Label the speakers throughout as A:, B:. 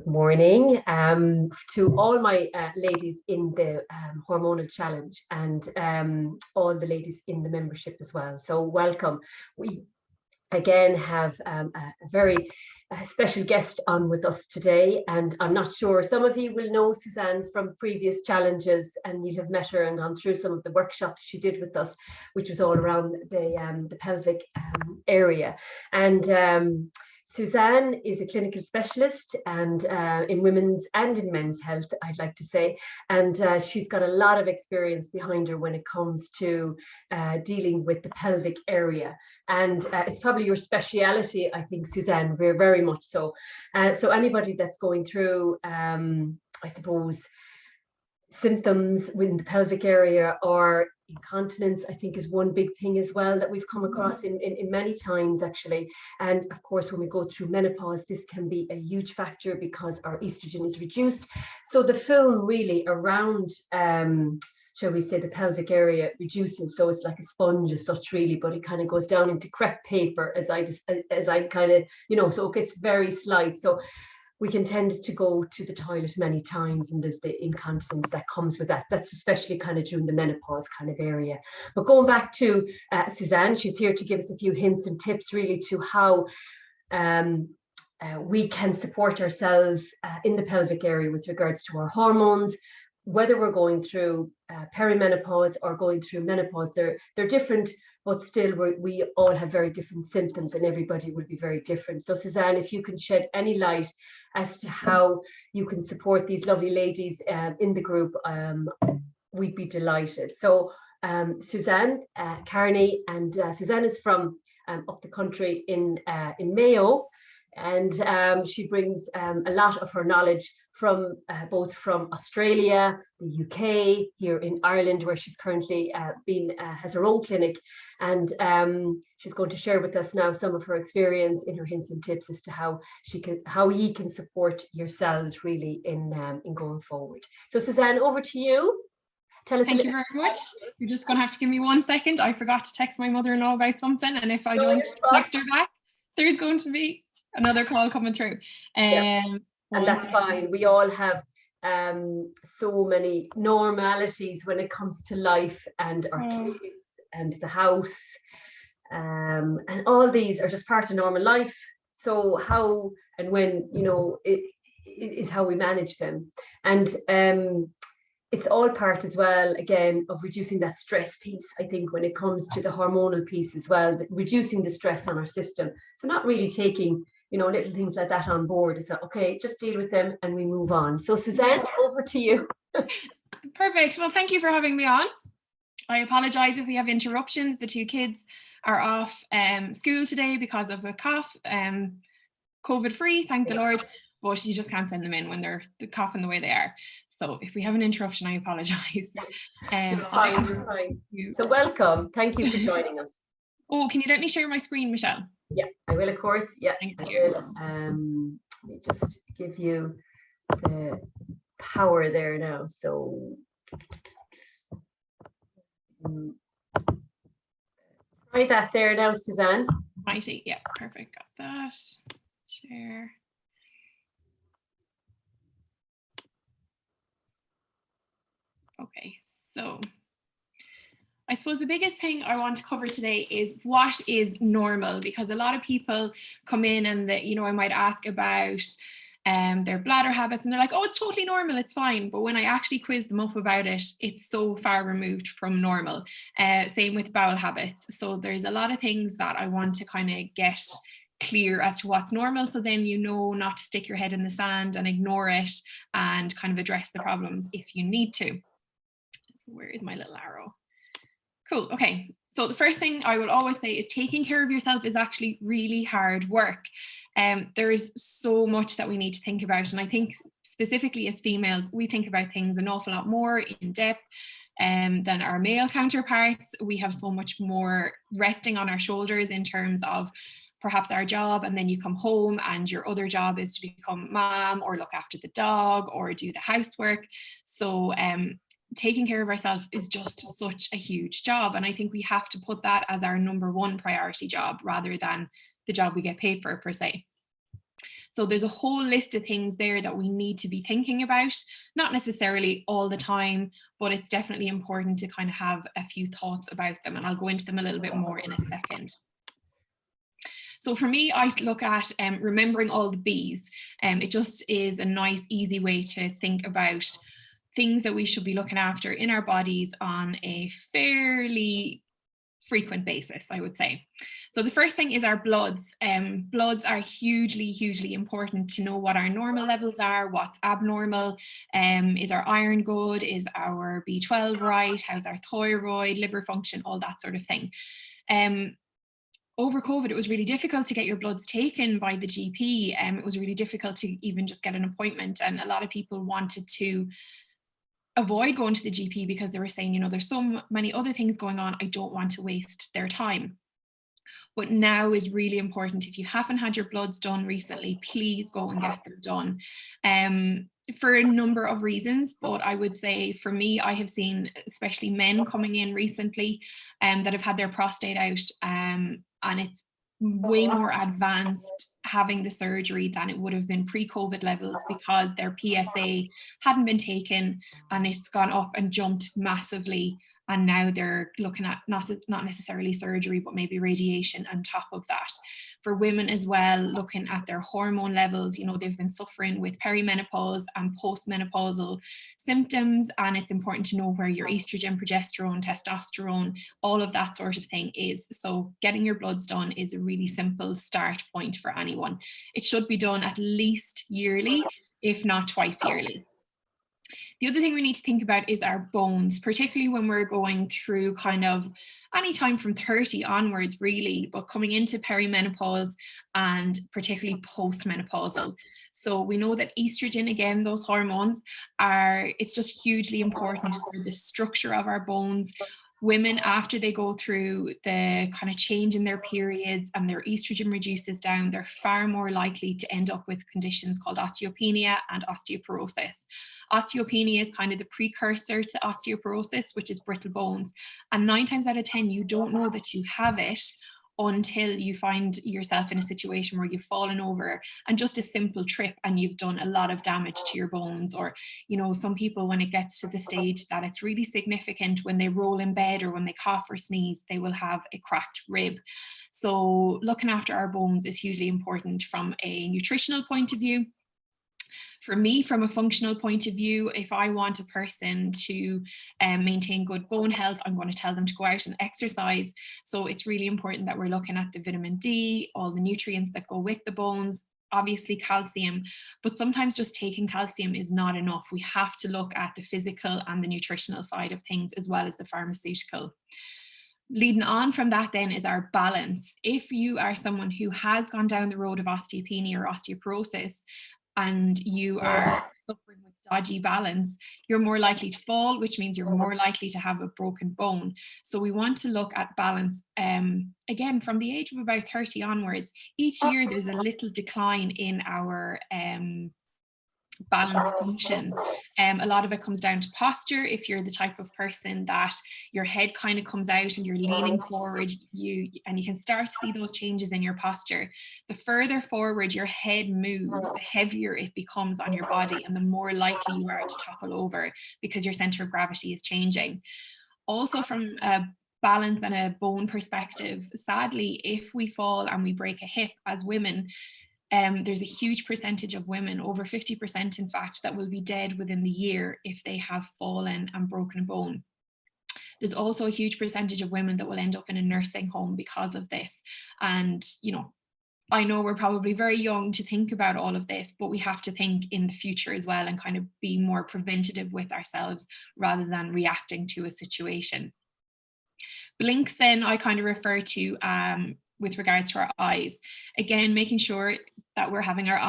A: Morning to all my ladies in the hormonal challenge and all the ladies in the membership as well. So welcome. We again have a very special guest on with us today, and I'm not sure, some of you will know Suzanne from previous challenges and you'll have met her and gone through some of the workshops she did with us, which was all around the pelvic area. And Suzanne is a clinical specialist and in women's and in men's health, I'd like to say, and she's got a lot of experience behind her when it comes to dealing with the pelvic area. And it's probably your speciality, I think, Suzanne, very, very much so. So anybody that's going through, I suppose, symptoms within the pelvic area or incontinence, I think, is one big thing as well that we've come across in many times, actually. And of course, when we go through menopause, this can be a huge factor because our estrogen is reduced. So the film really around shall we say, the pelvic area reduces, so it's like a sponge as such, really, but it kind of goes down into crepe paper as I kind of, so it gets very slight. So we can tend to go to the toilet many times, and there's the incontinence that comes with that. That's especially kind of during the menopause kind of area. But going back to Suzanne, she's here to give us a few hints and tips really to how we can support ourselves in the pelvic area with regards to our hormones, whether we're going through perimenopause or going through menopause. They're different, but still we all have very different symptoms and everybody will be very different. So Suzanne, if you can shed any light as to how you can support these lovely ladies in the group, we'd be delighted. So Suzanne Carney, and Suzanne is from up the country in Mayo, and she brings a lot of her knowledge from both from Australia, the UK, here in Ireland, where she's currently has her own clinic, and she's going to share with us now some of her experience in her hints and tips as to how you can support yourselves really in going forward. So Suzanne, over to you. Tell us.
B: Thank you very much. You're just going to have to give me 1 second. I forgot to text my mother-in-law about something, and if I don't text her back, there's going to be another call coming through.
A: And that's fine. We all have so many normalities when it comes to life and our kids and the house, and all these are just part of normal life. So how and when, it is how we manage them. And it's all part as well, again, of reducing that stress piece, I think, when it comes to the hormonal piece as well, reducing the stress on our system. So not really taking little things like that on board. Is that okay? Just deal with them and we move on. So Suzanne, over to you.
B: Perfect. Well, thank you for having me on. I apologize if we have interruptions. The two kids are off school today because of a cough, COVID free, thank the Lord, but you just can't send them in when they're coughing the way they are. So if we have an interruption, I apologize.
A: You're fine. So welcome. Thank you for joining us.
B: Oh, can you let me share my screen, Michelle?
A: Yeah, I will, of course. Yeah,
B: thank
A: you. Let me just give you the power there now. So try that there now, Suzanne.
B: Mighty, yeah, perfect. Got that. Share. Okay, so I suppose the biggest thing I want to cover today is what is normal, because a lot of people come in and I might ask about their bladder habits and they're like, oh, it's totally normal, it's fine. But when I actually quiz them up about it, it's so far removed from normal. Same with bowel habits. So there's a lot of things that I want to kind of get clear as to what's normal, so then not to stick your head in the sand and ignore it, and kind of address the problems if you need to. So where is my little arrow? Cool. Okay. So the first thing I will always say is taking care of yourself is actually really hard work. There is so much that we need to think about. And I think specifically as females, we think about things an awful lot more in depth than our male counterparts. We have so much more resting on our shoulders in terms of perhaps our job, and then you come home and your other job is to become mom or look after the dog or do the housework. So taking care of ourselves is just such a huge job, and I think we have to put that as our number one priority job rather than the job we get paid for per se. So there's a whole list of things there that we need to be thinking about, not necessarily all the time, but it's definitely important to kind of have a few thoughts about them. And I'll go into them a little bit more in a second. So for me, I look at remembering all the B's. It just is a nice, easy way to think about things that we should be looking after in our bodies on a fairly frequent basis, I would say. So the first thing is our bloods. Bloods are hugely, hugely important to know what our normal levels are, what's abnormal. Is our iron good? Is our B12 right? How's our thyroid, liver function, all that sort of thing. Over COVID, it was really difficult to get your bloods taken by the GP. It was really difficult to even just get an appointment. And a lot of people wanted to avoid going to the GP because they were saying, you know, there's so many other things going on, I don't want to waste their time. But now is really important. If you haven't had your bloods done recently, please go and get them done. For a number of reasons, but I would say for me, I have seen especially men coming in recently that have had their prostate out, and it's way more advanced having the surgery than it would have been pre-COVID levels, because their PSA hadn't been taken and it's gone up and jumped massively. And now they're looking at not necessarily surgery, but maybe radiation on top of that. For women as well, looking at their hormone levels, you know, they've been suffering with perimenopause and postmenopausal symptoms. And it's important to know where your estrogen, progesterone, testosterone, all of that sort of thing is. So getting your bloods done is a really simple start point for anyone. It should be done at least yearly, if not twice yearly. The other thing we need to think about is our bones, particularly when we're going through kind of any time from 30 onwards, really, but coming into perimenopause and particularly postmenopausal. So we know that estrogen, again, those hormones it's just hugely important for the structure of our bones. Women, after they go through the kind of change in their periods and their estrogen reduces down, they're far more likely to end up with conditions called osteopenia and osteoporosis. Osteopenia is kind of the precursor to osteoporosis, which is brittle bones. And 9 times out of 10, you don't know that you have it until you find yourself in a situation where you've fallen over and just a simple trip and you've done a lot of damage to your bones. Or, you know, some people, when it gets to the stage that it's really significant, when they roll in bed or when they cough or sneeze, they will have a cracked rib. So looking after our bones is hugely important from a nutritional point of view. For me, from a functional point of view, if I want a person to maintain good bone health, I'm going to tell them to go out and exercise. So it's really important that we're looking at the vitamin D, all the nutrients that go with the bones, obviously calcium, but sometimes just taking calcium is not enough. We have to look at the physical and the nutritional side of things as well as the pharmaceutical. Leading on from that then is our balance. If you are someone who has gone down the road of osteopenia or osteoporosis, and you are suffering with dodgy balance, you're more likely to fall, which means you're more likely to have a broken bone. So we want to look at balance, again, from the age of about 30 onwards. Each year there's a little decline in our balance function. A lot of it comes down to posture. If you're the type of person that your head kind of comes out and you're leaning forward, you can start to see those changes in your posture. The further forward your head moves, the heavier it becomes on your body and the more likely you are to topple over because your center of gravity is changing. Also, from a balance and a bone perspective, sadly, if we fall and we break a hip as women, there's a huge percentage of women, over 50% in fact, that will be dead within the year if they have fallen and broken a bone. There's also a huge percentage of women that will end up in a nursing home because of this. And, you know, I know we're probably very young to think about all of this, but we have to think in the future as well and kind of be more preventative with ourselves rather than reacting to a situation. Blinks then I kind of refer to with regards to our eyes. Again, making sure that we're having our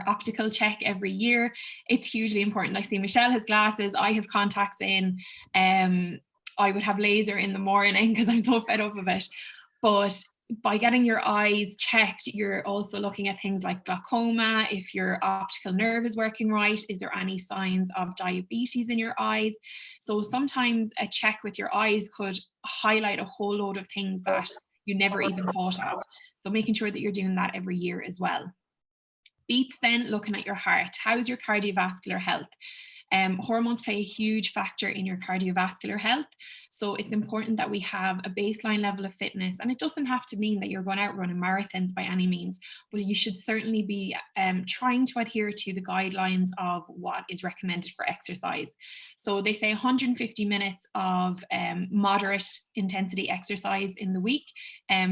B: optical check every year. It's hugely important. I see Michelle has glasses, I have contacts in. I would have laser in the morning because I'm so fed up of it. But by getting your eyes checked, you're also looking at things like glaucoma, if your optical nerve is working right, is there any signs of diabetes in your eyes? So sometimes a check with your eyes could highlight a whole load of things that you never even thought of. So making sure that you're doing that every year as well. Beats then looking at your heart. How's your cardiovascular health? Hormones play a huge factor in your cardiovascular health. So it's important that we have a baseline level of fitness. And it doesn't have to mean that you're going out running marathons by any means, but you should certainly be trying to adhere to the guidelines of what is recommended for exercise. So they say 150 minutes of moderate intensity exercise in the week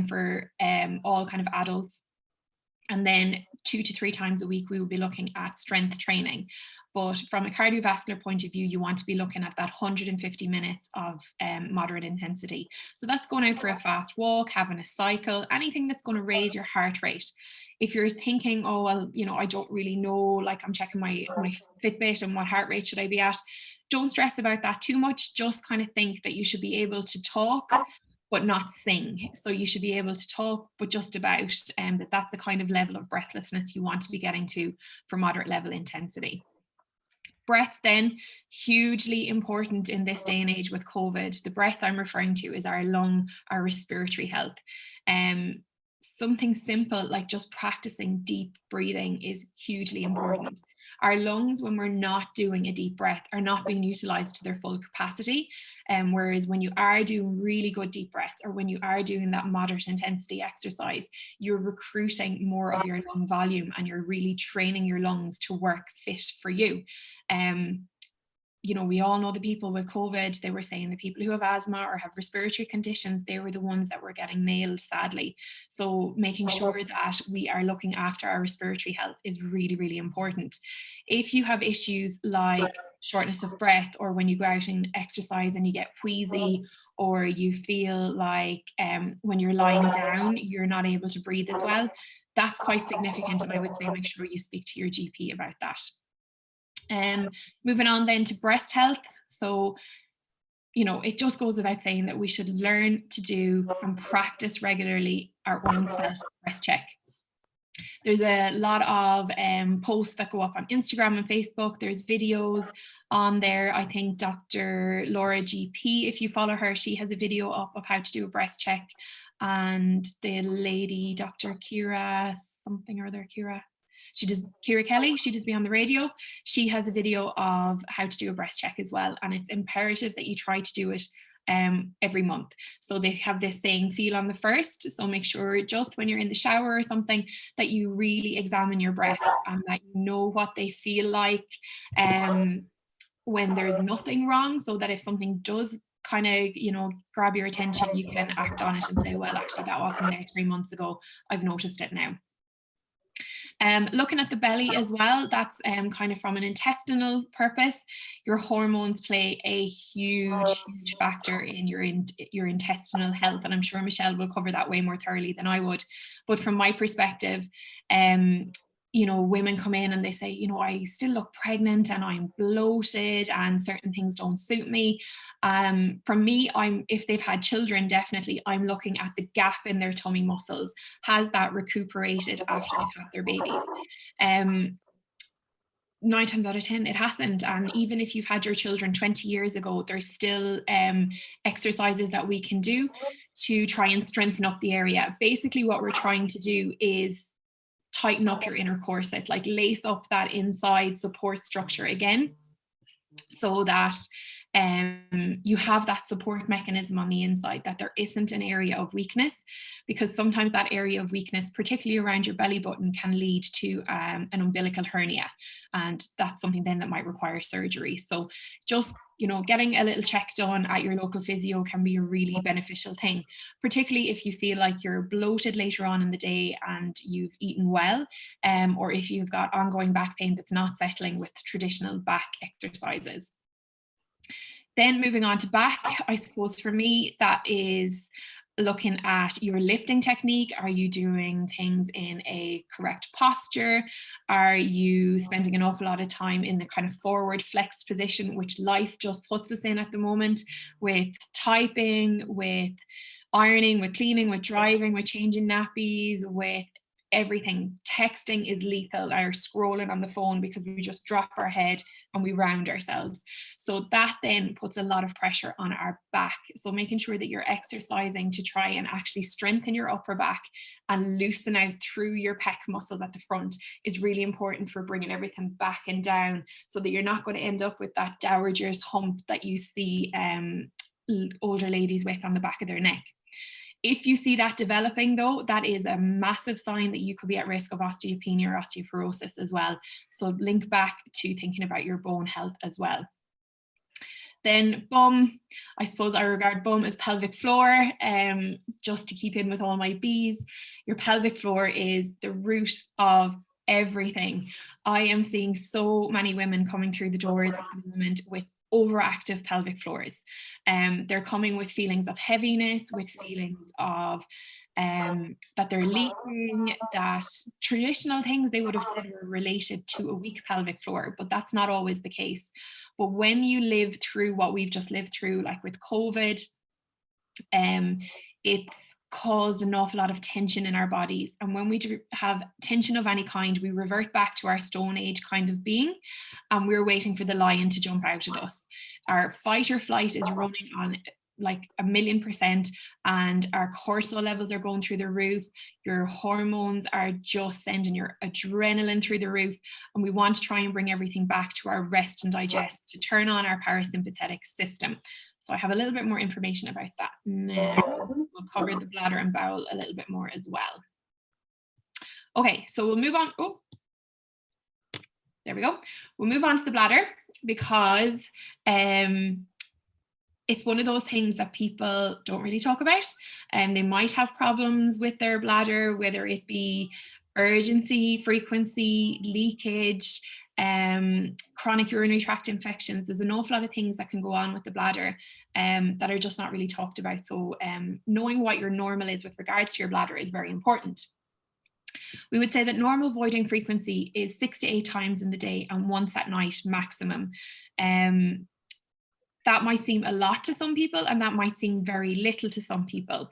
B: for all kind of adults. And then 2 to 3 times a week, we will be looking at strength training. But from a cardiovascular point of view, you want to be looking at that 150 minutes of moderate intensity. So that's going out for a fast walk, having a cycle, anything that's going to raise your heart rate. If you're thinking, oh, well, you know, I don't really know, like I'm checking my Fitbit and what heart rate should I be at? Don't stress about that too much. Just kind of think that you should be able to talk, but not sing. So you should be able to talk, but just about, and that's the kind of level of breathlessness you want to be getting to for moderate level intensity. Breath then, hugely important in this day and age with COVID. The breath I'm referring to is our lung, our respiratory health. Something simple like just practicing deep breathing is hugely important. Our lungs, when we're not doing a deep breath, are not being utilized to their full capacity. Whereas when you are doing really good deep breaths, or when you are doing that moderate intensity exercise, you're recruiting more of your lung volume and you're really training your lungs to work fit for you. You know, we all know the people with COVID, they were saying the people who have asthma or have respiratory conditions, they were the ones that were getting nailed, sadly. So making sure that we are looking after our respiratory health is really, really important. If you have issues like shortness of breath, or when you go out and exercise and you get wheezy, or you feel like when you're lying down, you're not able to breathe as well, that's quite significant. And I would say make sure you speak to your GP about that. Moving on then to breast health. So, you know, it just goes without saying that we should learn to do and practice regularly our own self breast check. There's a lot of posts that go up on Instagram and Facebook. There's videos on there. I think Dr. Laura GP, if you follow her, she has a video up of how to do a breast check. And the lady, Dr. Kira, something or other, Kira Kelly, she does be on the radio. She has a video of how to do a breast check as well. And it's imperative that you try to do it every month. So they have this saying, feel on the first. So make sure just when you're in the shower or something that you really examine your breasts and that you know what they feel like when there's nothing wrong, so that if something does kind of, you know, grab your attention, you can act on it and say, well, actually that wasn't there 3 months ago, I've noticed it now. Looking at the belly as well, that's kind of from an intestinal purpose. Your hormones play a huge factor in your intestinal health, and I'm sure Michelle will cover that way more thoroughly than I would. But from my perspective, you know, women come in and they say, you know, I still look pregnant and I'm bloated and certain things don't suit me. For me, if they've had children, definitely I'm looking at the gap in their tummy muscles. Has that recuperated after they've had their babies? 9 times out of 10, it hasn't. And even if you've had your children 20 years ago, there's still exercises that we can do to try and strengthen up the area. Basically, what we're trying to do is tighten up your inner corset, like lace up that inside support structure again, so that you have that support mechanism on the inside, that there isn't an area of weakness, because sometimes that area of weakness, particularly around your belly button, can lead to an umbilical hernia, and that's something then that might require surgery. So just, you know, getting a little check done at your local physio can be a really beneficial thing, particularly if you feel like you're bloated later on in the day and you've eaten well, or if you've got ongoing back pain that's not settling with traditional back exercises. Then moving on to back, I suppose for me, that is looking at your lifting technique. Are you doing things in a correct posture? Are you spending an awful lot of time in the kind of forward flexed position, which life just puts us in at the moment, with typing, with ironing, with cleaning, with driving, with changing nappies, with everything, texting is lethal, or scrolling on the phone, because we just drop our head and we round ourselves. So that then puts a lot of pressure on our back. So making sure that you're exercising to try and actually strengthen your upper back and loosen out through your pec muscles at the front is really important for bringing everything back and down, so that you're not going to end up with that dowager's hump that you see older ladies with on the back of their neck. If you see that developing though, that is a massive sign that you could be at risk of osteopenia or osteoporosis as well. So link back to thinking about your bone health as well. Then bum, I suppose I regard bum as pelvic floor, just to keep in with all my B's. Your pelvic floor is the root of everything. I am seeing so many women coming through the doors at the moment with overactive pelvic floors. They're coming with feelings of heaviness, with feelings of that they're leaking, that traditional things they would have said were related to a weak pelvic floor, but that's not always the case. But when you live through what we've just lived through, like with COVID, it's caused an awful lot of tension in our bodies. And when we do have tension of any kind, we revert back to our Stone Age kind of being, and we're waiting for the lion to jump out at us. Our fight or flight is running on like 1,000,000%, and our cortisol levels are going through the roof. Your hormones are just sending your adrenaline through the roof, and we want to try and bring everything back to our rest and digest, to turn on our parasympathetic system. So I have a little bit more information about that now. We'll cover the bladder and bowel a little bit more as well. Okay, so we'll move on. Oh, there we go. We'll move on to the bladder, because it's one of those things that people don't really talk about, and they might have problems with their bladder, whether it be urgency, frequency, leakage, chronic urinary tract infections. There's an awful lot of things that can go on with the bladder that are just not really talked about. So knowing what your normal is with regards to your bladder is very important. We would say that normal voiding frequency is 6 to 8 times in the day and once at night maximum. That might seem a lot to some people, and that might seem very little to some people.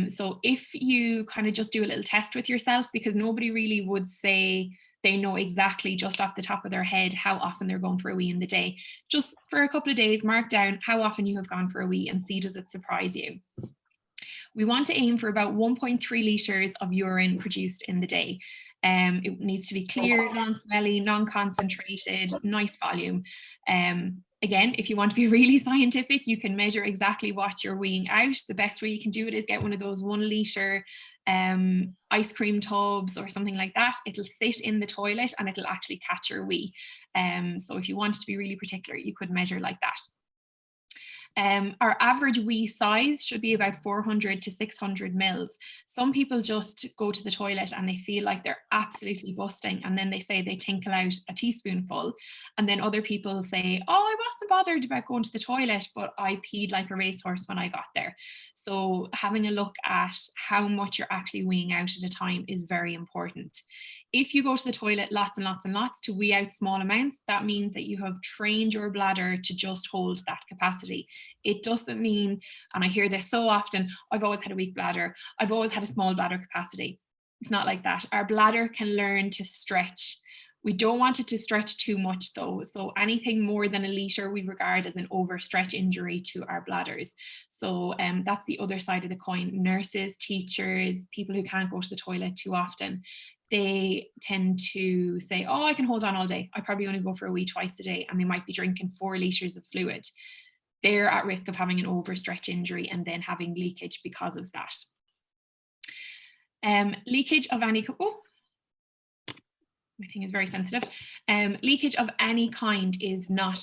B: So if you kind of just do a little test with yourself, because nobody really would say they know exactly just off the top of their head how often they're going for a wee in the day. Just for a couple of days, mark down how often you have gone for a wee and see, does it surprise you? We want to aim for about 1.3 litres of urine produced in the day. It needs to be clear, non-smelly, non-concentrated, nice volume. Again, if you want to be really scientific, you can measure exactly what you're weeing out. The best way you can do it is get one of those 1 litre ice cream tubs or something like that. It'll sit in the toilet and it'll actually catch your wee. So if you wanted to be really particular, you could measure like that. Our average wee size should be about 400 to 600 mils. Some people just go to the toilet and they feel like they're absolutely busting, and then they say they tinkle out a teaspoonful, and then other people say, oh, I wasn't bothered about going to the toilet, but I peed like a racehorse when I got there. So having a look at how much you're actually weeing out at a time is very important. If you go to the toilet lots and lots and lots to wee out small amounts, that means that you have trained your bladder to just hold that capacity. It doesn't mean, and I hear this so often, I've always had a weak bladder, I've always had a small bladder capacity. It's not like that. Our bladder can learn to stretch. We don't want it to stretch too much though. So anything more than a litre we regard as an overstretch injury to our bladders. So that's the other side of the coin. Nurses, teachers, people who can't go to the toilet too often, they tend to say, oh, I can hold on all day. I probably only go for a wee twice a day, and they might be drinking 4 litres of fluid. They're at risk of having an overstretch injury and then having leakage because of that. Leakage of any, oh, my thing is very sensitive. Leakage of any kind is not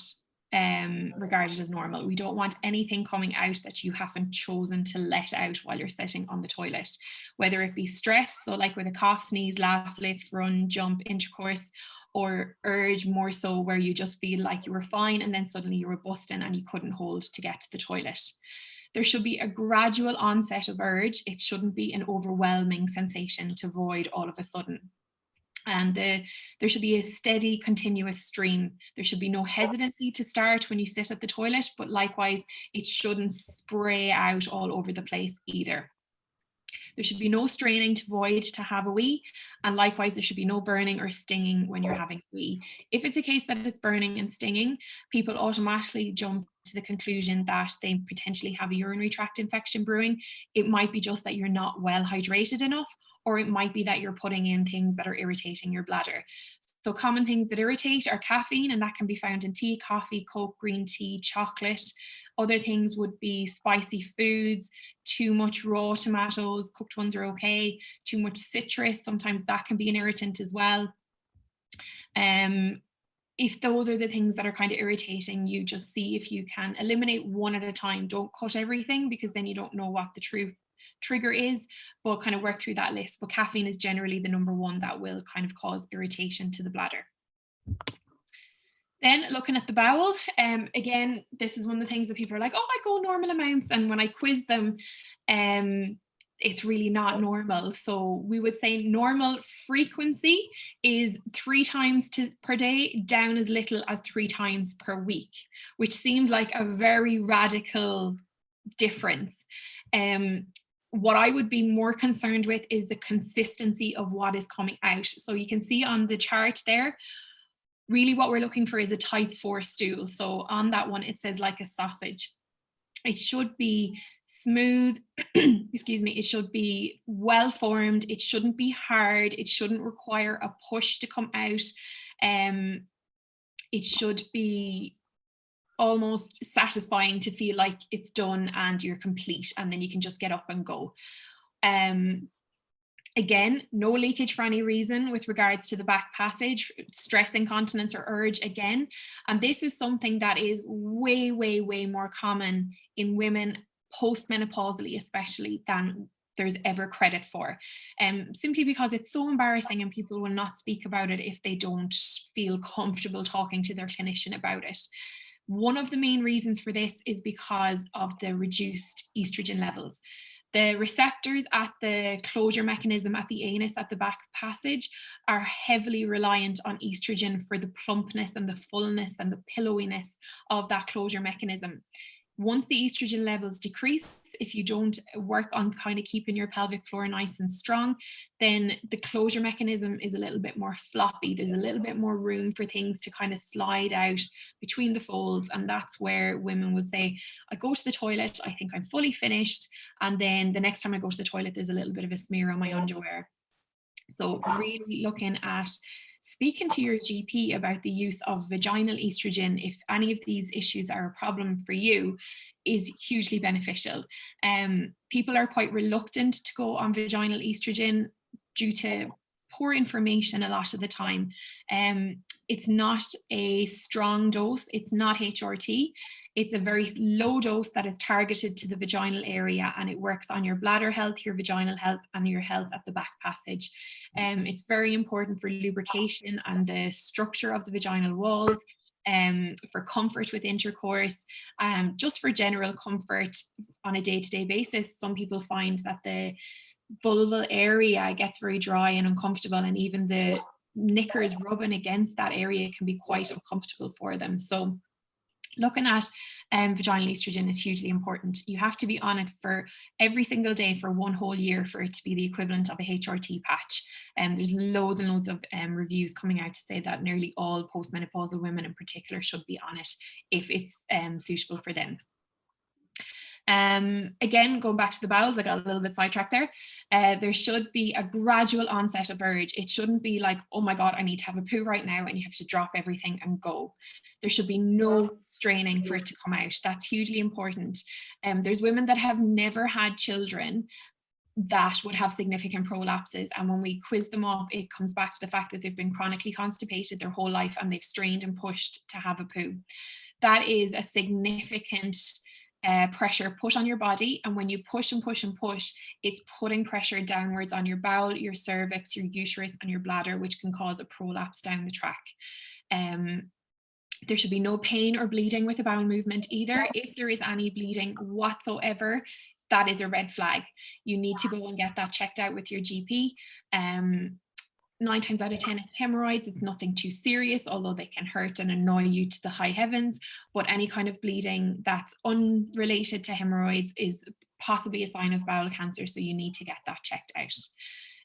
B: regarded as normal. We don't want anything coming out that you haven't chosen to let out while you're sitting on the toilet, whether it be stress, so like with a cough, sneeze, laugh, lift, run, jump, intercourse, or urge, more so where you just feel like you were fine and then suddenly you were busting and you couldn't hold to get to the toilet. There should be a gradual onset of urge. It shouldn't be an overwhelming sensation to void all of a sudden. And there should be a steady, continuous stream. There should be no hesitancy to start when you sit at the toilet, but likewise, it shouldn't spray out all over the place either. There should be no straining to void to have a wee, and likewise there should be no burning or stinging when you're having a wee. If it's a case that it's burning and stinging, people automatically jump to the conclusion that they potentially have a urinary tract infection brewing. It might be just that you're not well hydrated enough, or it might be that you're putting in things that are irritating your bladder. So common things that irritate are caffeine, and that can be found in tea, coffee, Coke, green tea, chocolate. Other things would be spicy foods, too much raw tomatoes, cooked ones are okay, too much citrus, sometimes that can be an irritant as well. If those are the things that are kind of irritating, you just see if you can eliminate one at a time. Don't cut everything, because then you don't know what the true trigger is, but kind of work through that list. But caffeine is generally the number one that will kind of cause irritation to the bladder. Then looking at the bowel, again, this is one of the things that people are like, oh, I go normal amounts. And when I quiz them, it's really not normal. So we would say normal frequency is 3 times per day, down as little as 3 times per week, which seems like a very radical difference. What I would be more concerned with is the consistency of what is coming out. So you can see on the chart there, really what we're looking for is a type 4 stool. So on that one, it says like a sausage. It should be smooth, excuse me, it should be well formed, it shouldn't be hard, it shouldn't require a push to come out. It should be almost satisfying to feel like it's done and you're complete, and then you can just get up and go. Again, no leakage for any reason with regards to the back passage, stress incontinence or urge again. And this is something that is way, way, way more common in women postmenopausally, especially, than there's ever credit for. Simply because it's so embarrassing and people will not speak about it if they don't feel comfortable talking to their clinician about it. One of the main reasons for this is because of the reduced estrogen levels. The receptors at the closure mechanism at the anus, at the back passage, are heavily reliant on estrogen for the plumpness and the fullness and the pillowiness of that closure mechanism. Once the estrogen levels decrease, if you don't work on kind of keeping your pelvic floor nice and strong, then the closure mechanism is a little bit more floppy. There's a little bit more room for things to kind of slide out between the folds. And that's where women would say, I go to the toilet, I think I'm fully finished. And then the next time I go to the toilet, there's a little bit of a smear on my underwear. So really looking at speaking to your GP about the use of vaginal estrogen, if any of these issues are a problem for you, is hugely beneficial. People are quite reluctant to go on vaginal estrogen due to poor information a lot of the time. It's not a strong dose, it's not HRT. It's a very low dose that is targeted to the vaginal area, and it works on your bladder health, your vaginal health, and your health at the back passage. It's very important for lubrication and the structure of the vaginal walls, for comfort with intercourse, just for general comfort on a day-to-day basis. Some people find that the vulval area gets very dry and uncomfortable, and even the knickers rubbing against that area can be quite uncomfortable for them. So looking at vaginal estrogen is hugely important. You have to be on it for every single day for 1 whole year for it to be the equivalent of a HRT patch. There's loads and loads of reviews coming out to say that nearly all postmenopausal women in particular should be on it if it's suitable for them. Again, going back to the bowels, I got a little bit sidetracked there. There should be a gradual onset of urge. It shouldn't be like, oh my God, I need to have a poo right now, and you have to drop everything and go. There should be no straining for it to come out. That's hugely important. There's women that have never had children that would have significant prolapses, and when we quiz them off, it comes back to the fact that they've been chronically constipated their whole life and they've strained and pushed to have a poo. That is a significant pressure put on your body, and when you push and push and push, it's putting pressure downwards on your bowel, your cervix, your uterus, and your bladder, which can cause a prolapse down the track. There should be no pain or bleeding with a bowel movement either. If there is any bleeding whatsoever, that is a red flag. You need to go and get that checked out with your GP. 9 times out of 10 it's hemorrhoids. It's nothing too serious, although they can hurt and annoy you to the high heavens. But any kind of bleeding that's unrelated to hemorrhoids is possibly a sign of bowel cancer, so you need to get that checked out.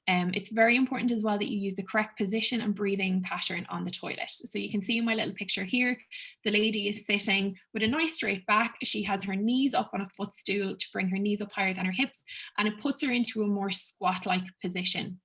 B: It's very important as well that you use the correct position and breathing pattern on the toilet. So you can see in my little picture here, the lady is sitting with a nice straight back. She has her knees up on a footstool to bring her knees up higher than her hips, and it puts her into a more squat-like position.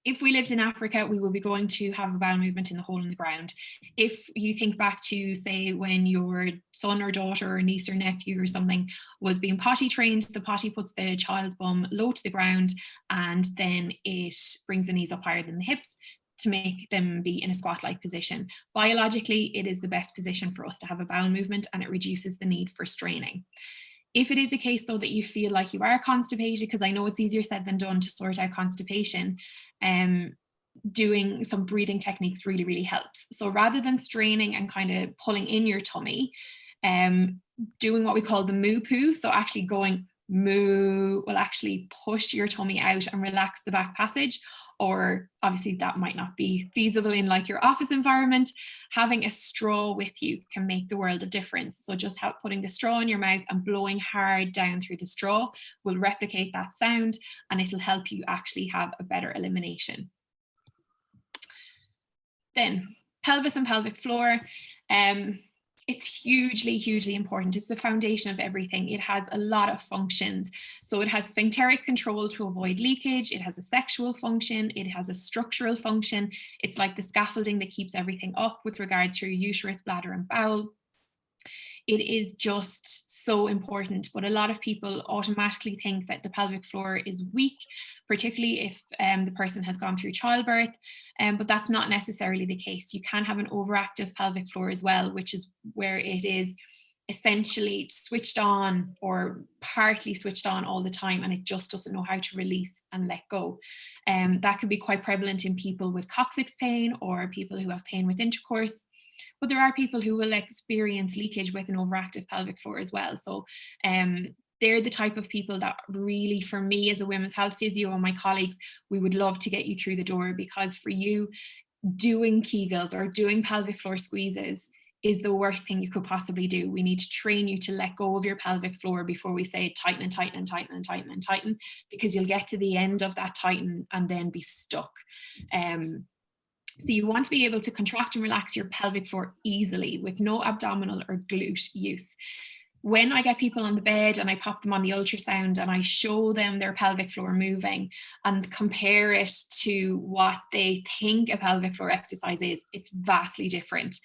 B: If we lived in Africa, we would be going to have a bowel movement in the hole in the ground. If you think back to, say, when your son or daughter or niece or nephew or something was being potty trained, the potty puts the child's bum low to the ground, and then it brings the knees up higher than the hips to make them be in a squat-like position. Biologically, it is the best position for us to have a bowel movement, and it reduces the need for straining. If it is a case though that you feel like you are constipated, because I know it's easier said than done to sort out constipation, doing some breathing techniques really, really helps. So rather than straining and kind of pulling in your tummy, doing what we call the moo poo, so actually going moo will actually push your tummy out and relax the back passage. Or obviously that might not be feasible in like your office environment. Having a straw with you can make the world of difference. So just putting the straw in your mouth and blowing hard down through the straw will replicate that sound, and it'll help you actually have a better elimination. Then pelvis and pelvic floor. It's hugely, hugely important. It's the foundation of everything. It has a lot of functions. So it has sphincteric control to avoid leakage. It has a sexual function. It has a structural function. It's like the scaffolding that keeps everything up with regards to your uterus, bladder, and bowel. It is just so important, but a lot of people automatically think that the pelvic floor is weak, particularly if the person has gone through childbirth, but that's not necessarily the case. You can have an overactive pelvic floor as well, which is where it is essentially switched on or partly switched on all the time, and it just doesn't know how to release and let go. That could be quite prevalent in people with coccyx pain or people who have pain with intercourse. But there are people who will experience leakage with an overactive pelvic floor as well. So they're the type of people that really, for me as a women's health physio and my colleagues, we would love to get you through the door, because for you, doing Kegels or doing pelvic floor squeezes is the worst thing you could possibly do. We need to train you to let go of your pelvic floor before we say tighten and tighten and tighten and tighten and tighten, because you'll get to the end of that tighten and then be stuck. So you want to be able to contract and relax your pelvic floor easily with no abdominal or glute use. When I get people on the bed and I pop them on the ultrasound and I show them their pelvic floor moving and compare it to what they think a pelvic floor exercise is, it's vastly different.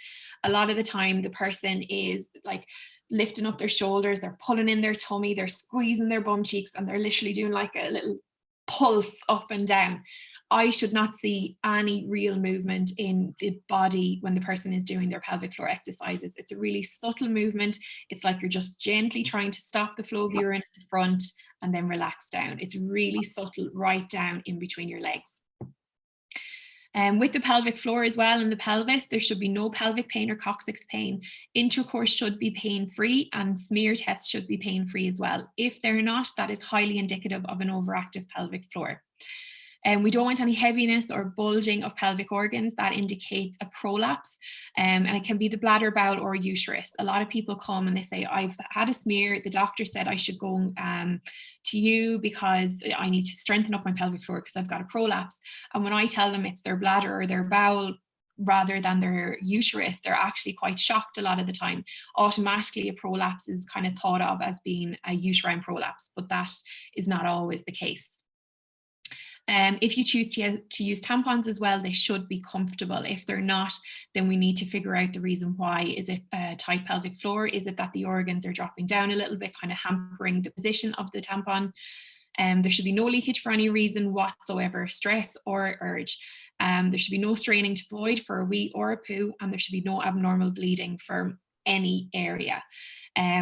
B: A lot of the time the person is like lifting up their shoulders, they're pulling in their tummy, they're squeezing their bum cheeks, and they're literally doing like a little pulse up and down. I should not see any real movement in the body when the person is doing their pelvic floor exercises. It's a really subtle movement. It's like you're just gently trying to stop the flow of urine at the front and then relax down. It's really subtle, right down in between your legs. With the pelvic floor as well and the pelvis, there should be no pelvic pain or coccyx pain. Intercourse should be pain-free, and smear tests should be pain-free as well. If they're not, that is highly indicative of an overactive pelvic floor. And we don't want any heaviness or bulging of pelvic organs. That indicates a prolapse, and it can be the bladder, bowel, or uterus. A lot of people come and they say, I've had a smear, the doctor said I should go to you because I need to strengthen up my pelvic floor because I've got a prolapse. And when I tell them it's their bladder or their bowel rather than their uterus, they're actually quite shocked a lot of the time. Automatically, a prolapse is kind of thought of as being a uterine prolapse, but that is not always the case. If you choose to use tampons as well, they should be comfortable. If they're not, then we need to figure out the reason why. Is it a tight pelvic floor? Is it that the organs are dropping down a little bit, kind of hampering the position of the tampon? There should be no leakage for any reason whatsoever, stress or urge. There should be no straining to void for a wee or a poo, and there should be no abnormal bleeding for any area,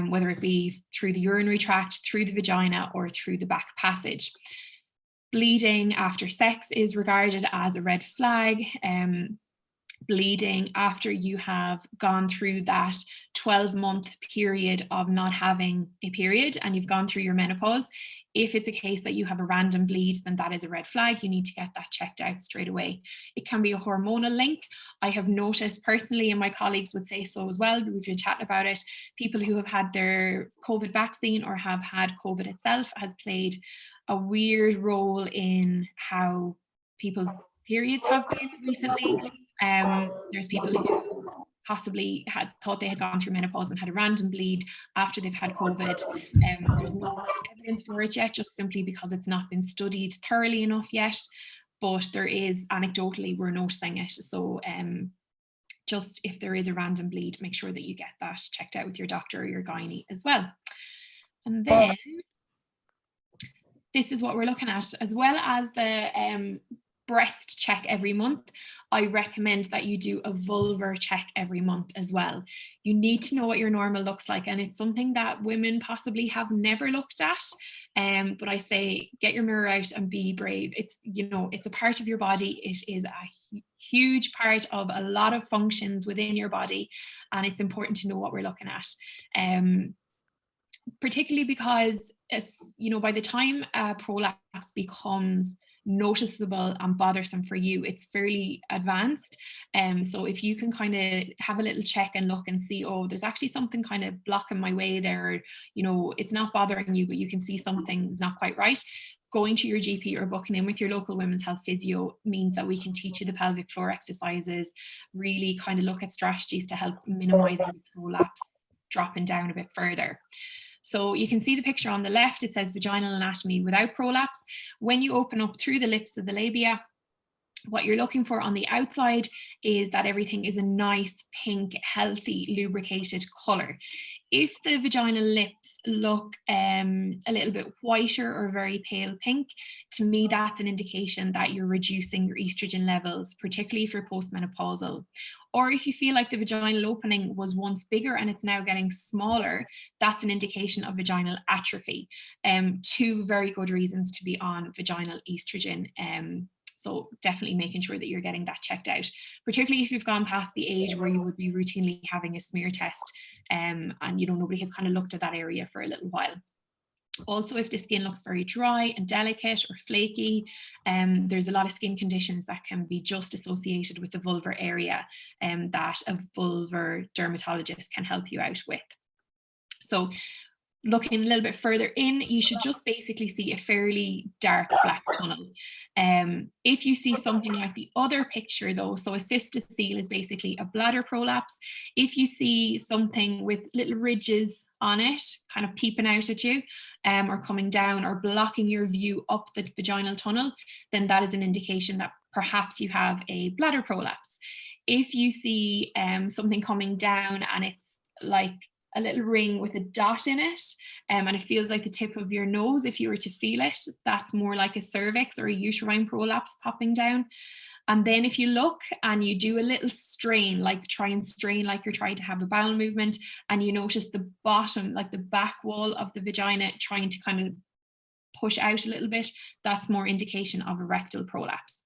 B: whether it be through the urinary tract, through the vagina, or through the back passage. Bleeding after sex is regarded as a red flag. bleeding after you have gone through that 12-month period of not having a period and you've gone through your menopause. If it's a case that you have a random bleed, then that is a red flag. You need to get that checked out straight away. It can be a hormonal link. I have noticed personally, and my colleagues would say so as well, we've been chatting about it, people who have had their COVID vaccine or have had COVID itself has played a weird role in how people's periods have been recently. There's people who possibly thought they had gone through menopause and had a random bleed after they've had COVID. There's no evidence for it yet, just simply because it's not been studied thoroughly enough yet, but there is, anecdotally, we're noticing it. So just if there is a random bleed, make sure that you get that checked out with your doctor or your gynae as well. And then this is what we're looking at, as well as the breast check every month. I recommend that you do a vulvar check every month as well. You need to know what your normal looks like, and it's something that women possibly have never looked at. But I say, get your mirror out and be brave. It's, you know, it's a part of your body. It is a huge part of a lot of functions within your body, and it's important to know what we're looking at. Particularly because, you know, by the time a prolapse becomes noticeable and bothersome for you, it's fairly advanced. So if you can kind of have a little check and look and see, oh, there's actually something kind of blocking my way there, you know, it's not bothering you, but you can see something's not quite right, going to your GP or booking in with your local women's health physio means that we can teach you the pelvic floor exercises, really kind of look at strategies to help minimize the prolapse dropping down a bit further. So you can see the picture on the left, it says vaginal anatomy without prolapse. When you open up through the lips of the labia, what you're looking for on the outside is that everything is a nice, pink, healthy, lubricated color. If the vaginal lips look a little bit whiter or very pale pink, to me, that's an indication that you're reducing your estrogen levels, particularly for postmenopausal. Or if you feel like the vaginal opening was once bigger and it's now getting smaller, that's an indication of vaginal atrophy. Two very good reasons to be on vaginal estrogen. So definitely making sure that you're getting that checked out, particularly if you've gone past the age where you would be routinely having a smear test, and you know, nobody has kind of looked at that area for a little while. Also, if the skin looks very dry and delicate or flaky, there's a lot of skin conditions that can be just associated with the vulvar area, that a vulvar dermatologist can help you out with. So looking a little bit further in, you should just basically see a fairly dark black tunnel. If you see something like the other picture though, so a cystocele is basically a bladder prolapse. If you see something with little ridges on it, kind of peeping out at you, or coming down or blocking your view up the vaginal tunnel, then that is an indication that perhaps you have a bladder prolapse. If you see something coming down and it's like a little ring with a dot in it, and it feels like the tip of your nose, if you were to feel it, that's more like a cervix or a uterine prolapse popping down. And then if you look and you do a little strain, like try and strain like you're trying to have a bowel movement, and you notice the bottom, like the back wall of the vagina trying to kind of push out a little bit, that's more indication of a rectal prolapse.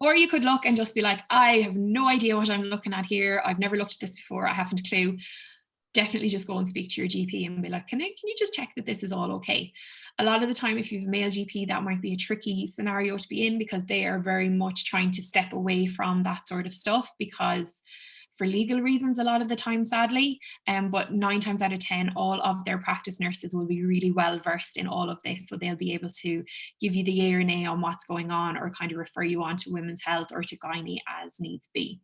B: Or you could look and just be like, I have no idea what I'm looking at here. I've never looked at this before. I haven't a clue. Definitely just go and speak to your GP and be like, can you just check that this is all okay? A lot of the time, if you have a male GP, that might be a tricky scenario to be in, because they are very much trying to step away from that sort of stuff, because for legal reasons a lot of the time, sadly, but 9 times out of 10, all of their practice nurses will be really well versed in all of this, so they'll be able to give you the yay or nay on what's going on, or kind of refer you on to women's health or to gynae as needs be.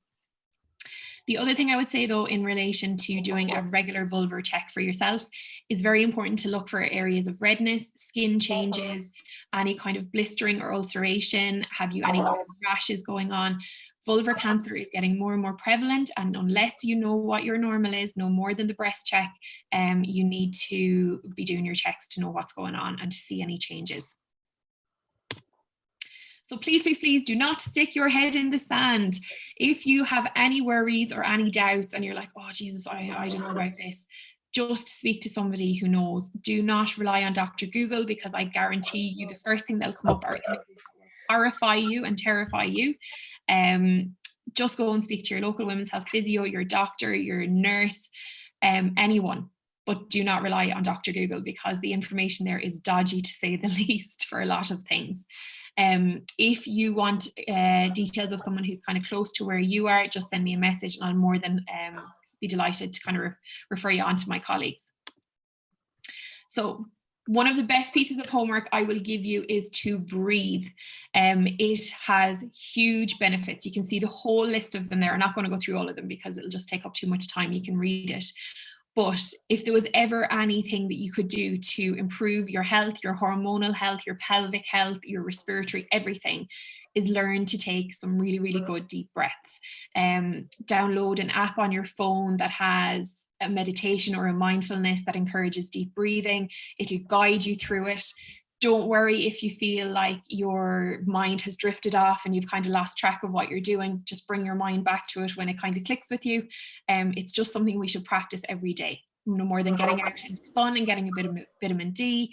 B: The other thing I would say though, in relation to doing a regular vulvar check for yourself, is very important to look for areas of redness, skin changes, any kind of blistering or ulceration. Have you any kind of rashes going on? Vulvar cancer is getting more and more prevalent, and unless you know what your normal is, no more than the breast check, you need to be doing your checks to know what's going on and to see any changes. So please, please, please do not stick your head in the sand. If you have any worries or any doubts and you're like, oh, Jesus, I don't know about this, just speak to somebody who knows. Do not rely on Dr. Google, because I guarantee you the first thing that'll come up are images that will horrify you and terrify you. just go and speak to your local women's health physio, your doctor, your nurse, anyone. But do not rely on Dr. Google, because the information there is dodgy, to say the least, for a lot of things. If you want details of someone who's kind of close to where you are, just send me a message, and I'll more than be delighted to kind of refer you on to my colleagues. So one of the best pieces of homework I will give you is to breathe. It has huge benefits. You can see the whole list of them there. I'm not going to go through all of them because it'll just take up too much time. You can read it. But if there was ever anything that you could do to improve your health, your hormonal health, your pelvic health, your respiratory, everything, is learn to take some really, really good deep breaths. Download an app on your phone that has a meditation or a mindfulness that encourages deep breathing. It'll guide you through it. Don't worry if you feel like your mind has drifted off and you've kind of lost track of what you're doing. Just bring your mind back to it when it kind of clicks with you. It's just something we should practice every day, no more than getting out into the sun and getting a bit of vitamin D.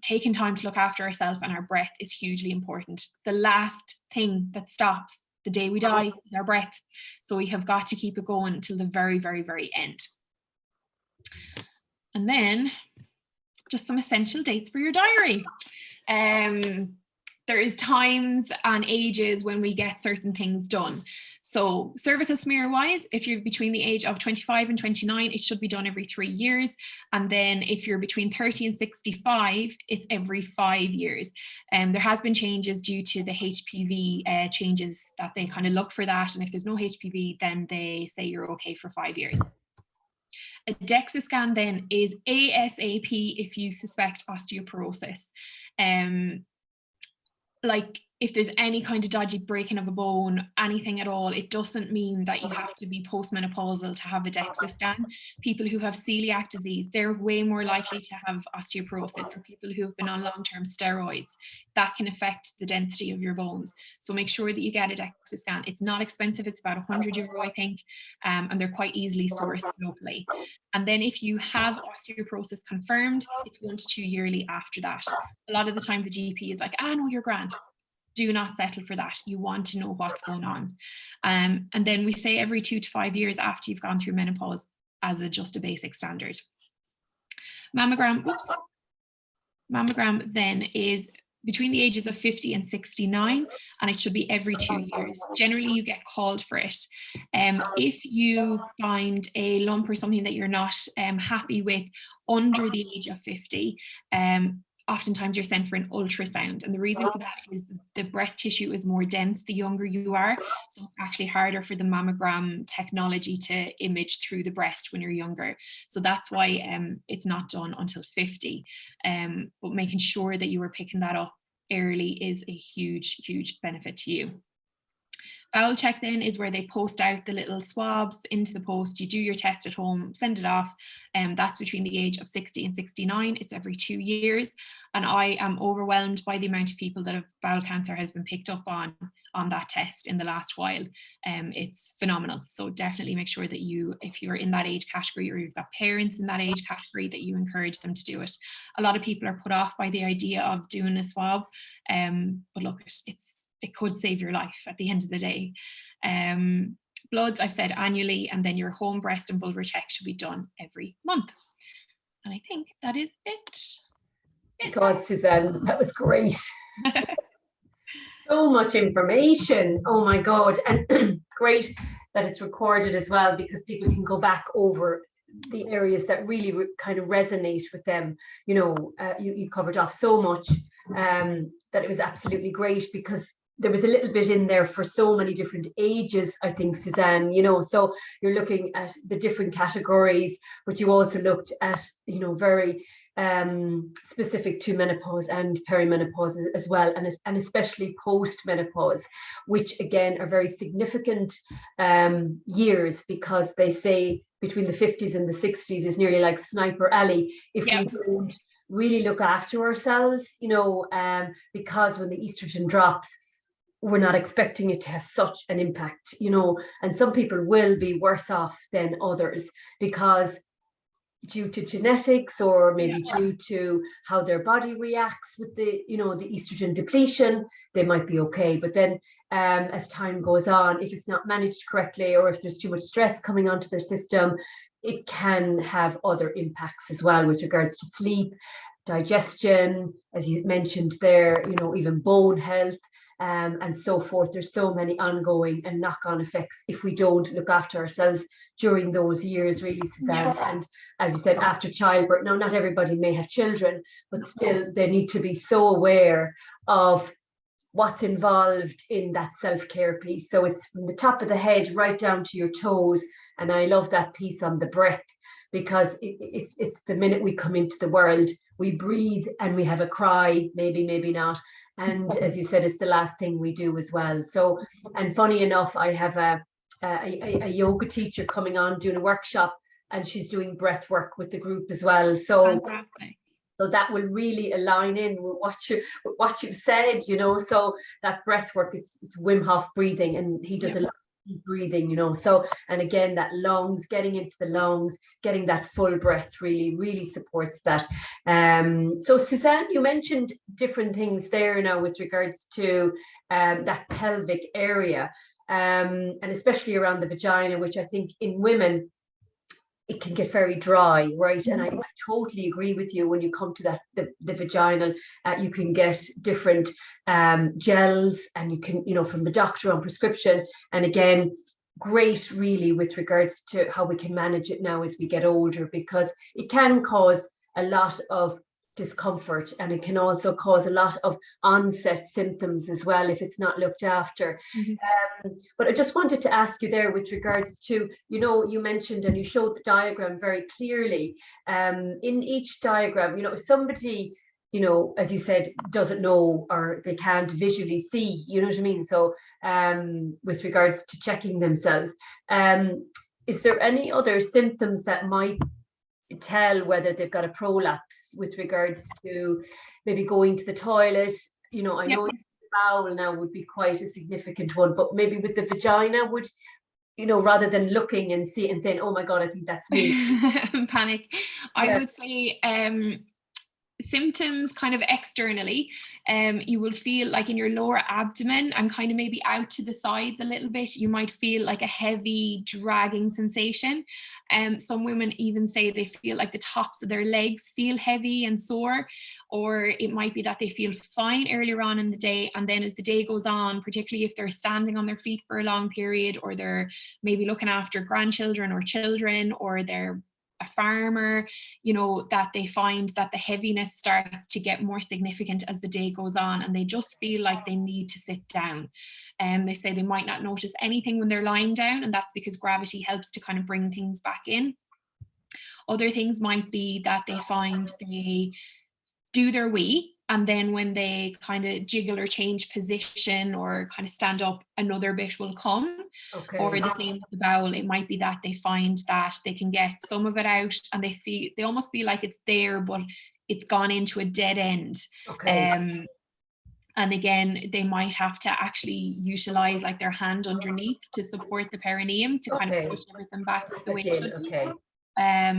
B: Taking time to look after ourselves and our breath is hugely important. The last thing that stops the day we die is our breath. So we have got to keep it going until the very, very, very end. And then just some essential dates for your diary. There is times and ages when we get certain things done. So cervical smear wise, if you're between the age of 25 and 29, it should be done every 3 years. And then if you're between 30 and 65, it's every 5 years. There has been changes due to the HPV changes that they kind of look for that. And if there's no HPV, then they say you're okay for 5 years. A DEXA scan then is ASAP if you suspect osteoporosis. Like if there's any kind of dodgy breaking of a bone, anything at all, it doesn't mean that you have to be postmenopausal to have a DEXA scan. People who have celiac disease, they're way more likely to have osteoporosis, or people who have been on long-term steroids. That can affect the density of your bones. So make sure that you get a DEXA scan. It's not expensive. It's about €100, I think, and they're quite easily sourced locally. And then if you have osteoporosis confirmed, it's 1 to 2 yearly after that. A lot of the time the GP is like, no, you're grand. Do not settle for that. You want to know what's going on. And then we say every 2 to 5 years after you've gone through menopause as just a basic standard. Mammogram then is between the ages of 50 and 69, and it should be every 2 years. Generally, you get called for it. If you find a lump or something that you're not happy with under the age of 50, oftentimes you're sent for an ultrasound. And the reason for that is the breast tissue is more dense the younger you are. So it's actually harder for the mammogram technology to image through the breast when you're younger. So that's why it's not done until 50. But making sure that you are picking that up early is a huge, huge benefit to you. Bowel check then is where they post out the little swabs into the post. You do your test at home, send it off. That's between the age of 60 and 69. It's every 2 years. And I am overwhelmed by the amount of people that have bowel cancer has been picked up on that test in the last while. It's phenomenal. So definitely make sure that you, if you're in that age category or you've got parents in that age category, that you encourage them to do it. A lot of people are put off by the idea of doing a swab. But look, it could save your life at the end of the day. Bloods, I've said annually, and then your home breast and vulvar check should be done every month. And I think that is it. Yes.
A: God, Suzanne, that was great. So much information. Oh my God. And great that it's recorded as well, because people can go back over the areas that really kind of resonate with them. You know, you covered off so much that it was absolutely great, because there was a little bit in there for so many different ages, I think, Suzanne, you know, so you're looking at the different categories, but you also looked at, you know, very specific to menopause and perimenopause as well, and especially post-menopause, which again are very significant years, because they say between the 50s and the 60s is nearly like Sniper Alley if we don't really look after ourselves, you know, because when the estrogen drops, we're not expecting it to have such an impact, you know, and some people will be worse off than others, because due to genetics, or maybe due to how their body reacts with the, you know, the estrogen depletion, they might be okay. But then as time goes on, if it's not managed correctly, or if there's too much stress coming onto their system, it can have other impacts as well with regards to sleep, digestion, as you mentioned there, you know, even bone health, and so forth. There's so many ongoing and knock-on effects if we don't look after ourselves during those years, really, Suzanne. And as you said, after childbirth, now not everybody may have children, but still they need to be so aware of what's involved in that self-care piece. So it's from the top of the head right down to your toes. And I love that piece on the breath, because it's the minute we come into the world, we breathe and we have a cry, maybe not. And as you said, it's the last thing we do as well. So, and funny enough, I have a yoga teacher coming on doing a workshop, and she's doing breath work with the group as well. So
B: fantastic.
A: So that will really align in with what you've said, you know. So that breath work, it's Wim Hof breathing, and he does a lot of deep breathing, you know. So, and again, that lungs, getting into the lungs, getting that full breath really supports that. So Suzanne, you mentioned different things there now with regards to that pelvic area, and especially around the vagina, which I think in women, it can get very dry, right? And I totally agree with you. When you come to that, the vaginal, you can get different gels, and you can, you know, from the doctor on prescription. And again, great really with regards to how we can manage it now as we get older, because it can cause a lot of discomfort, and it can also cause a lot of onset symptoms as well if it's not looked after. But I just wanted to ask you there with regards to, you know, you mentioned and you showed the diagram very clearly. In each diagram, you know, if somebody, you know, as you said, doesn't know or they can't visually see, you know what I mean? So with regards to checking themselves, is there any other symptoms that might tell whether they've got a prolapse with regards to maybe going to the toilet? You know, I know the bowel now would be quite a significant one, but maybe with the vagina, would, you know, rather than looking and see and saying, oh my God, I think that's me.
B: Panic. I would say symptoms kind of externally, you will feel like in your lower abdomen and kind of maybe out to the sides a little bit, you might feel like a heavy dragging sensation. Some women even say they feel like the tops of their legs feel heavy and sore, or it might be that they feel fine earlier on in the day, and then as the day goes on, particularly if they're standing on their feet for a long period, or they're maybe looking after grandchildren or children, or they're a farmer, you know, that they find that the heaviness starts to get more significant as the day goes on, and they just feel like they need to sit down. They say they might not notice anything when they're lying down, and that's because gravity helps to kind of bring things back in. Other things might be that they find they do their wee, and then when they kind of jiggle or change position or kind of stand up, another bit will come. Or the same with the bowel, it might be that they find that they can get some of it out, and they almost feel like it's there, but it's gone into a dead end. And again, they might have to actually utilize like their hand underneath to support the perineum to kind of push everything back the way it should be.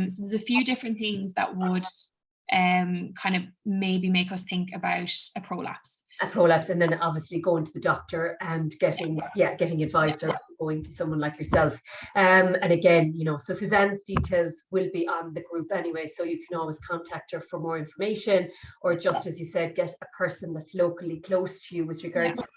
B: So there's a few different things that would kind of maybe make us think about a prolapse.
A: A prolapse, and then obviously going to the doctor and getting advice, or going to someone like yourself. And again, you know, so Suzanne's details will be on the group anyway, so you can always contact her for more information, or just as you said, get a person that's locally close to you with regards to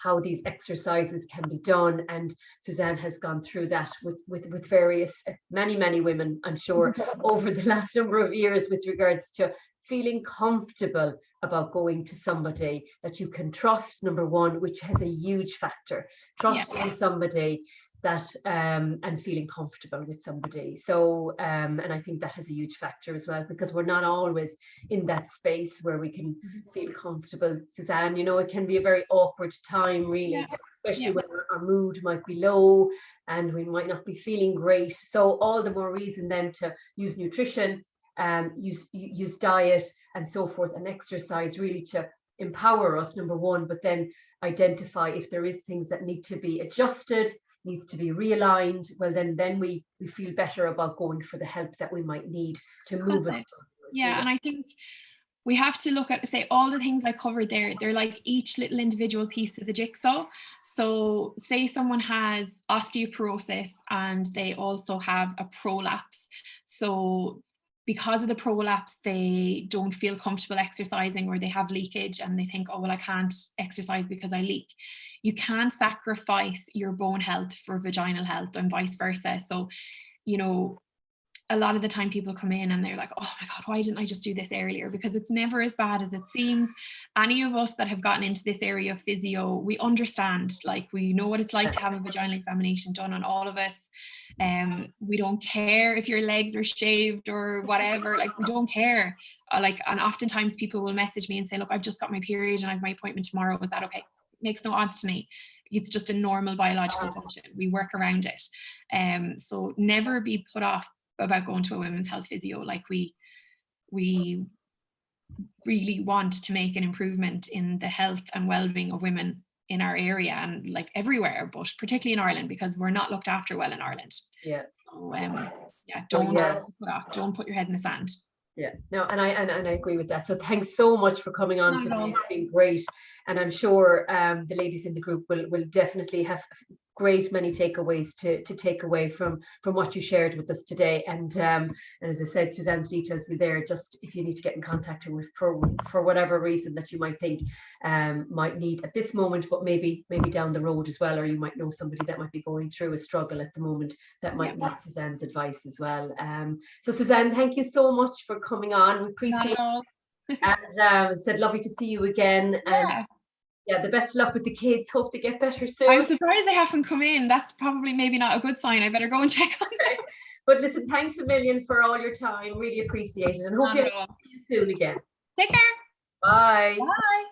A: how these exercises can be done. And Suzanne has gone through that with various many women, I'm sure, over the last number of years, with regards to feeling comfortable about going to somebody that you can trust, number one, which has a huge factor. Trust in somebody that and feeling comfortable with somebody. So and I think that has a huge factor as well, because we're not always in that space where we can feel comfortable. Suzanne, you know, it can be a very awkward time, really, especially when our mood might be low and we might not be feeling great. So all the more reason then to use nutrition, use diet and so forth, and exercise, really to empower us, number one, but then identify if there is things that need to be adjusted, needs to be realigned, well, then we feel better about going for the help that we might need to move it.
B: Yeah, and I think we have to look at, say, all the things I covered there, they're like each little individual piece of the jigsaw. So say someone has osteoporosis and they also have a prolapse. So because of the prolapse, they don't feel comfortable exercising, or they have leakage and they think, oh, well, I can't exercise because I leak. You can't sacrifice your bone health for vaginal health, and vice versa. So, you know, a lot of the time people come in and they're like, oh my God, why didn't I just do this earlier? Because it's never as bad as it seems. Any of us that have gotten into this area of physio, we understand, like, we know what it's like to have a vaginal examination done on all of us. We don't care if your legs are shaved or whatever, like, we don't care. And oftentimes people will message me and say, look, I've just got my period and I have my appointment tomorrow. Is that okay? Makes no odds to me. It's just a normal biological function. We work around it. So never be put off about going to a women's health physio. Like, we really want to make an improvement in the health and well-being of women in our area, and like everywhere, but particularly in Ireland, because we're not looked after well in Ireland.
A: Yeah.
B: So don't put your head in the sand.
A: Yeah, no, and I agree with that. So thanks so much for coming on today. It's been great, and I'm sure the ladies in the group will definitely have great many takeaways to take away from what you shared with us today. And as I said, Suzanne's details will be there, just if you need to get in contact with for whatever reason that you might think might need at this moment, but maybe down the road as well, or you might know somebody that might be going through a struggle at the moment that might need Suzanne's advice as well. So Suzanne, thank you so much for coming on. We appreciate it. And as I said, lovely to see you again. And yeah, the best of luck with the kids. Hope they get better soon.
B: I'm surprised they haven't come in. That's probably maybe not a good sign. I better go and check on them.
A: But listen, thanks a million for all your time. Really appreciate it. And hopefully I'll see you soon again.
B: Take care.
A: Bye.
B: Bye.